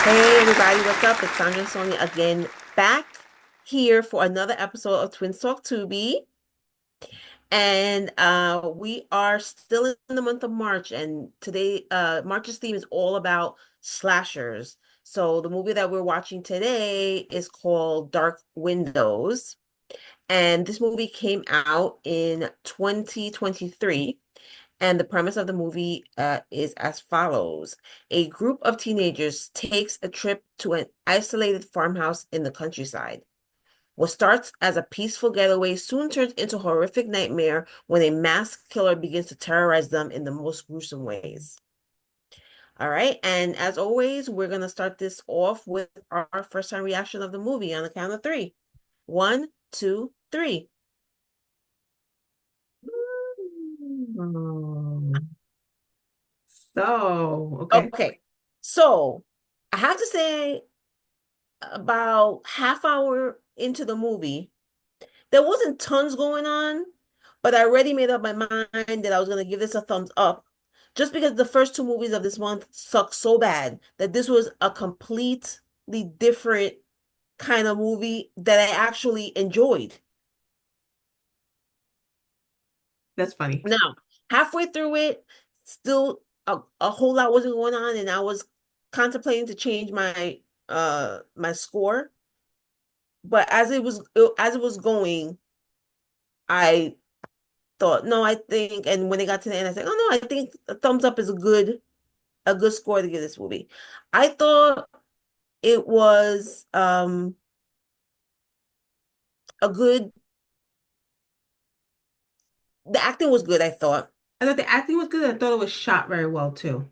Hey everybody, what's up? It's Sandra and Sonia again, back here for another episode of Twins Talk Tubi. And we are still in the month of March, and today March's theme is all about slashers. So the movie that we're watching today is called Dark Windows, and this movie came out in 2023. And the premise of the movie is as follows. A group of teenagers takes a trip to an isolated farmhouse in the countryside. What starts as a peaceful getaway soon turns into a horrific nightmare when a mass killer begins to terrorize them in the most gruesome ways. All right, and as always, we're going to start this off with our first time reaction of the movie on the count of three. One, two, three. Oh, so okay. Okay, so I have to say, about half hour into the movie, there wasn't tons going on, but I already made up my mind that I was gonna give this a thumbs up, just because the first two movies of this month sucked so bad that this was a completely different kind of movie that I actually enjoyed. That's funny. Now, halfway through it, still a whole lot wasn't going on, and I was contemplating to change my score. But as it was going, I thought, no, I think, and when it got to the end, I said, oh no, I think a thumbs up is a good score to give this movie. I thought it was a good the acting was good, I thought. I thought the acting was good. I thought it was shot very well too.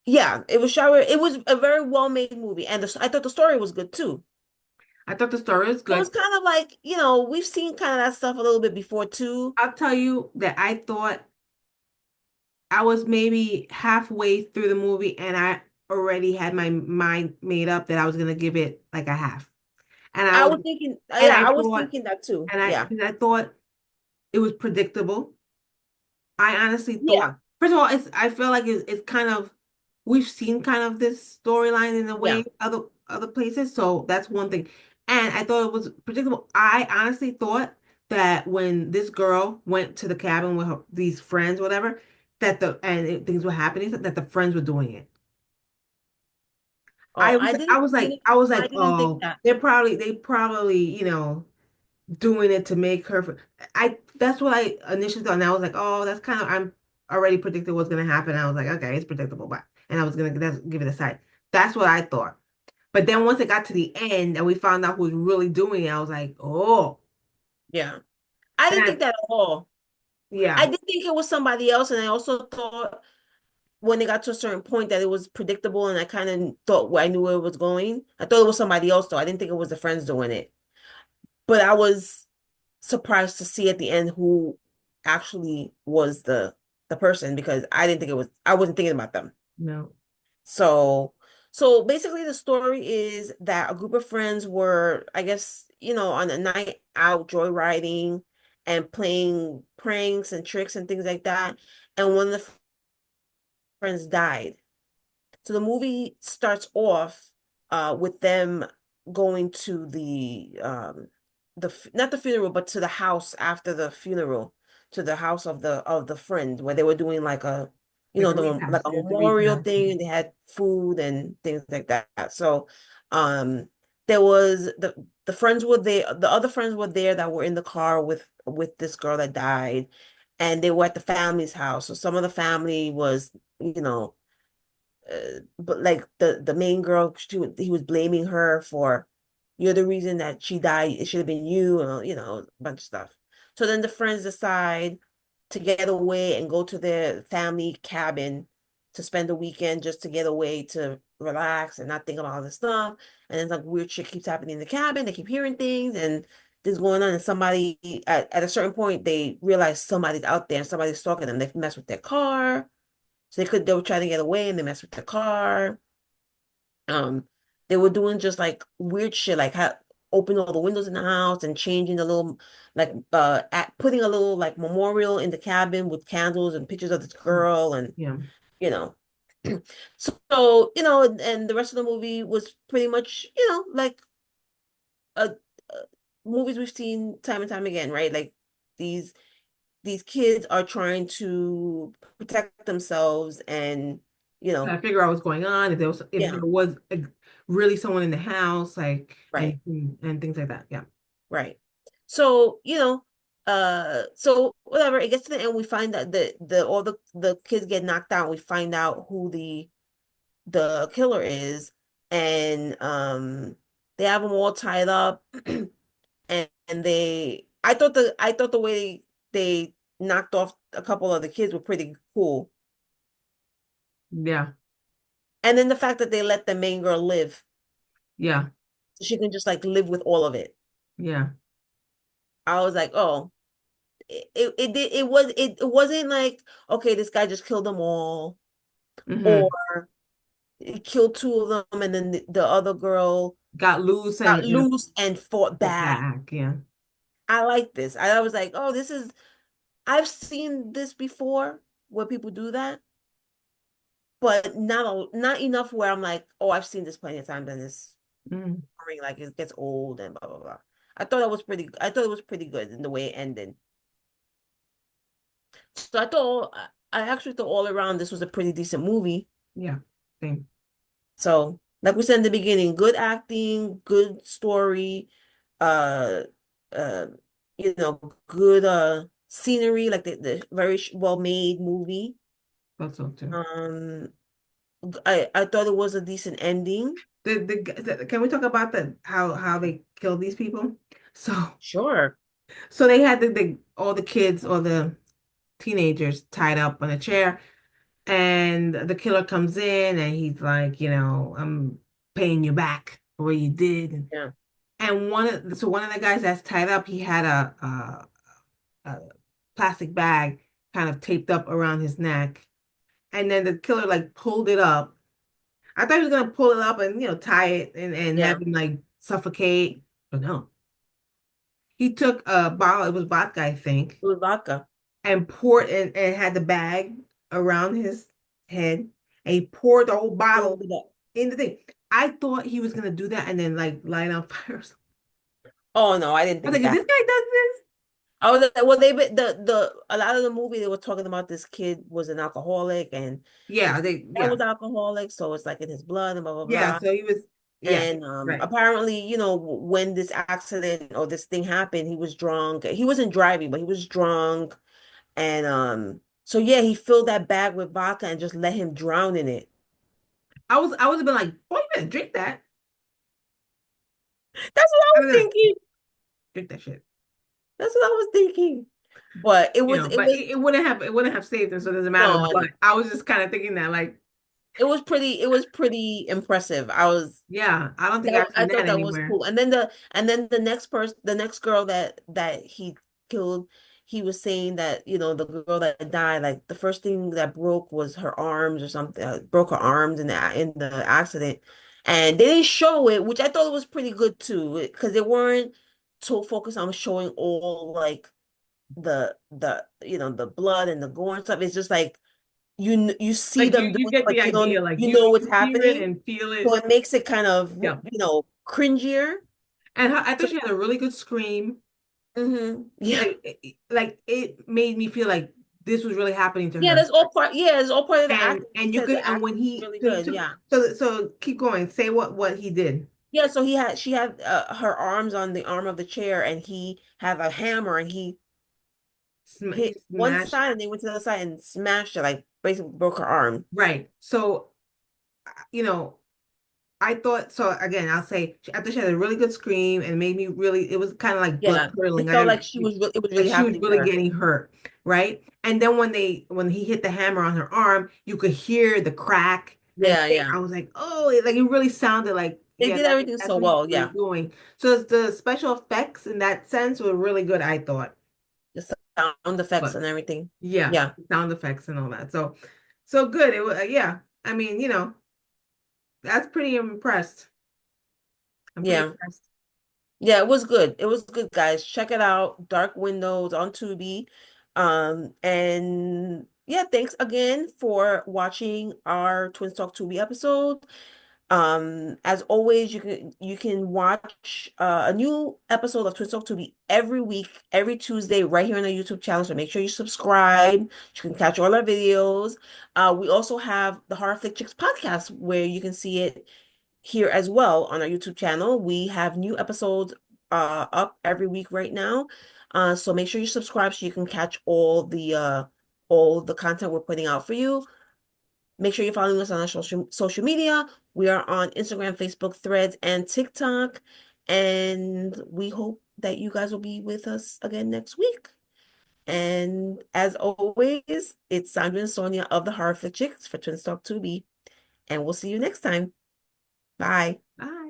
Yeah, it was shower. It was a very well-made movie, and I thought the story was good too. I thought the story was So it's good. kind of like, we've seen kind of that stuff a little bit before too. I'll tell you that I thought I was maybe halfway through the movie and I already had my mind made up that I was gonna give it like a half. And I I was was thinking, and yeah, I I was thought thinking that too. and I Yeah. and I thought it was predictable. I honestly thought, Yeah. first of all, I feel like it's kind of we've seen kind of this storyline in a way Yeah. other places, so that's one thing. And I thought it was predictable. I honestly thought that when this girl went to the cabin with these friends, whatever, things were happening, that the friends were doing it. Oh, I didn't, I was I like, didn't think oh, that. they probably, doing it to make her. That's what I initially thought, and I was like, oh, that's kind of I'm already predicted what's gonna happen. I was like, okay, it's predictable, but and I was gonna give it a side. That's what I thought. But then once it got to the end and we found out who was really doing it, I was like, oh, Yeah. I and didn't think that at all. I yeah, did think it was somebody else, and I also thought when it got to a certain point that it was predictable, and I kind of thought I knew where it was going. I thought it was somebody else, though. I didn't think it was the friends doing it. But I was surprised to see at the end who actually was the person, because I wasn't thinking about them. no, So so basically the story is that a group of friends were, I guess, on a night out joyriding and playing pranks and tricks and things like that. And one of the friends died. So the movie starts off with them going to not the funeral, but to the house after the funeral, to the house of the friend, where they were doing like like a like repast. a There's the memorial repast. thing, and they had food and things like that. So um there was the friends were there, the other friends were there that were in the car with this girl that died, and they were at the family's house. So some of the family was, but like the main girl, he was blaming her for, you're the reason that she died. It should have been you, a bunch of stuff. So then the friends decide to get away and go to their family cabin to spend the weekend, just to get away to relax and not think about all this stuff. And then like weird shit keeps happening in the cabin. They keep hearing things and this going on. And somebody at a certain point they realize somebody's out there and somebody's stalking them. They mess with their car. So they were trying to get away and they messed with the car. Um, they were doing just like weird shit, like opening all the windows in the house and changing the little, like putting a little like memorial in the cabin with candles and pictures of this Mm, girl, and yeah. you know. So, and the rest of the movie was pretty much, like uh, uh, movies we've seen time and time again, right? Like these these kids are trying to protect themselves and, you know, Trying to figure out what's going on, if yeah, there was really someone in the house, like right, and things like that. Yeah. right. So, so whatever, it gets to the end, we find that the all the kids get knocked out. We find out who the killer is, and they have them all tied up, and I thought the way they knocked off a couple of the kids were pretty cool. Yeah. And then the fact that they let the main girl live, Yeah. so she can just like live with all of it. Yeah. I was like, oh, it wasn't like, okay, this guy just killed them all, or Hmm. he killed two of them, and then the other girl Got loose got and loose and fought fought back. back. Yeah. I like this. I was like, oh, I've seen this before where people do that, but not enough where I'm like, oh, I've seen this plenty of times and it's Mm. boring, like it gets old and blah blah blah. I thought it was pretty good in the way it ended. So I actually thought all around this was a pretty decent movie. Yeah. Same. So, like we said in the beginning, good acting, good story, uh, uh, good scenery, like the very well made movie. Thought so too. Um, I thought it was a decent ending. Can we talk about how they killed these people? So Sure. so they had all the kids or the teenagers tied up on a chair, and the killer comes in and he's like, I'm paying you back for what you did. Yeah. And one of the guys that's tied up, he had a plastic bag kind of taped up around his neck, and then the killer like pulled it up. I thought he was gonna pull it up and tie it and Yeah. have him like suffocate, but no. He took a bottle, it was vodka, I think, It was vodka. and poured and had the bag around his head, and he poured the whole bottle Filled it up. in the thing. I thought he was gonna do that and then like light on fire or something. Oh no, I didn't I was think like, if that. this guy does this, I was like, well, the a lot of the movie they were talking about this kid was an alcoholic and yeah, that was alcoholic, so it's like in his blood and blah blah yeah. blah. So he was, yeah, And right. apparently, when this accident or this thing happened, he was drunk. He wasn't driving, but he was drunk. And so yeah, he filled that bag with vodka and just let him drown in it. I was have been like, boy, you better drink that. That's what I I was was gonna thinking. drink that shit. That's what I was thinking. But it But was it wouldn't have saved him, so it doesn't matter. no, But I was just kind of thinking that, like, it was pretty impressive. yeah, I don't think I've I seen thought that that was anywhere. cool. And then the next girl that he killed, he was saying that, the girl that died, like the first thing that broke was her arms or something, broke her arms in the accident. And they didn't show it, which I thought was pretty good too, because they weren't so focused on showing all like the blood and the gore and stuff. It's just like you see Like them you doing it, get the but idea, like you know what's you hear it happening. and feel So it. it makes it kind of, Yeah. cringier. And I So, thought she had a really good scream. yeah. Like it made me feel like this was really happening to Yeah, her. it's all part of the acting. And you Because could, the and when acting is he really good. to Yeah. so keep going. Say what he did. Yeah, so she had her arms on the arm of the chair and he had a hammer and he He hit one smashed. side and they went to the other side and smashed her, like basically broke her arm. Right. So, you know, I thought so. Again, I'll say I thought she had a really good scream and made me really. It was kind of like blood Yeah. curdling. It I felt didn't like it was like really she was happening to really her. getting hurt, right? And then when he hit the hammer on her arm, you could hear the crack and Yeah, thing. yeah. I was like, oh, like it really sounded like They yeah, did everything that's so what he's well. really Yeah. doing. So the special effects in that sense were really good, I thought. The sound effects But and everything. yeah, Yeah. sound effects and all that. So good. It was yeah. I mean, that's pretty impressed. I'm pretty Yeah. impressed. Yeah, it was good. It was good, guys. Check it out. Dark Windows on Tubi. And yeah, thanks again for watching our Twins Talk Tubi episode. As always, you can watch a new episode of Twins Talk Tubi every week, every Tuesday, right here on our YouTube channel. So make sure you subscribe. You can catch all our videos. We also have the Horror Flick Chicks podcast where you can see it here as well on our YouTube channel. We have new episodes up every week right now. So make sure you subscribe so you can catch all the content we're putting out for you. Make sure you're following us on our social media. We are on Instagram, Facebook, Threads, and TikTok. And we hope that you guys will be with us again next week. And as always, it's Sandra and Sonia of the Horror Flick Chicks for Twin Talk Tubi. And we'll see you next time. Bye. Bye.